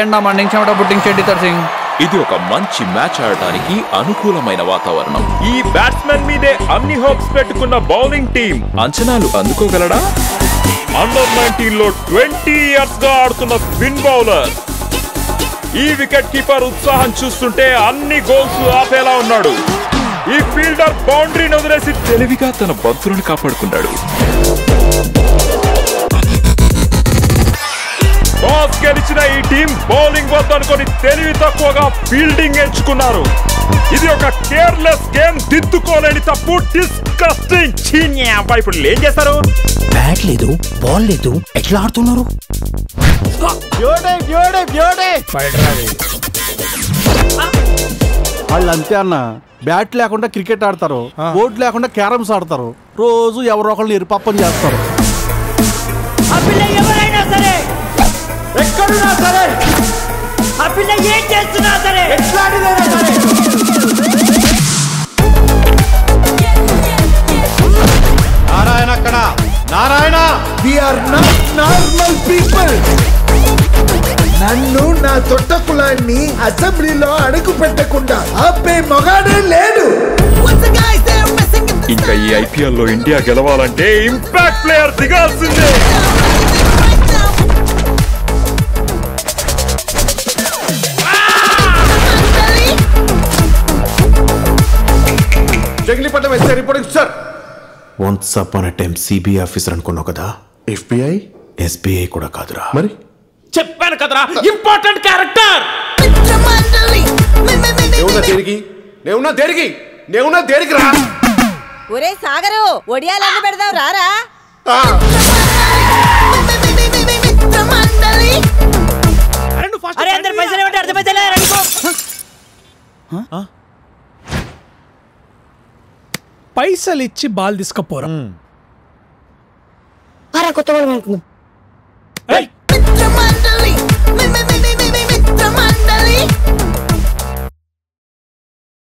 ఎండా మండింగ్ చెమట పుట్టింగ్ చెడ్డి సింగ్. ఇది ఒక మంచి మ్యాచ్ ఆడటానికి అనుకూలమైన వాతావరణం. ఈ బ్యాట్స్మెన్ మీదే అన్ని హోప్స్ పెట్టుకున్న బౌలింగ్ టీం అంచనాలు అందుకోగలడా? అండర్ 19 లో 20 ఇయర్స్ గా ఆడుతున్న స్పిన్ బౌలర్. ఈ వికెట్ కీపర్ ఉత్సాహం చూస్తుంటే అన్ని గోల్స్ ఆపేలా ఉన్నాడు. ఈ ఫీల్డర్ బౌండరీని వదిలేసి తెలివిగా తన బంతులను కాపాడుకున్నాడు. టాస్ గెలిచిన ఈ టీం బౌలింగ్ వద్దనుకొని తెలివి తక్కువగా ఫీల్డింగ్ ఎంచుకున్నారు. ఇది ఒక కేర్లెస్ గేమ్, దిద్దుకోలేని తప్పు, డిస్కస్టింగ్. ఇప్పుడు ఏం చేస్తారు? బ్యాట్ లేదు, బాల్ లేదు, ఎట్లా ఆడుతున్నారు? వాళ్ళు అంతే అన్న, బ్యాట్ లేకుండా క్రికెట్ ఆడతారు, బోర్డు లేకుండా క్యారమ్స్ ఆడతారు, రోజు ఎవరో ఒకళ్ళు ఎరుపప్పని చేస్తారు. ఎక్కడున్నా సరే, ఆ పిల్ల ఏం చేస్తున్నా సరే, ఎట్లాంటిదైనా సరే. నారాయణ అక్కడ, Narayana. We are not normal people. నన్ను నా తొట్ట కులాన్ని అసెంబ్లీలో అడుగు పెట్టకుండా ఆపే మొగాడే లేడు. ఇంకా ఈ ఐపీఎల్ లో ఇండియా గెలవాలంటే ఇంపాక్ట్ ప్లేయర్ దిగాల్సిందే. Jagilipatnam SI reporting sir. Once upon a time CBI officer అనుకున్నావు కదా, ఎఫ్బిఐ ఎస్బీఐ కూడా కాదురా. మరి చెప్పాను కదరా, ఇంపార్టెంట్ క్యారెక్టర్. నేవున్నా దేనికి రా. ఒరే సాగరు, ఒడియాలన్నీ పెడదాం రారా. అరే అందరు పైసలు ఇవ్వండి, అర్థమైతే పైసలు ఇచ్చి బాల్ తీసుకపోరా. కొత్త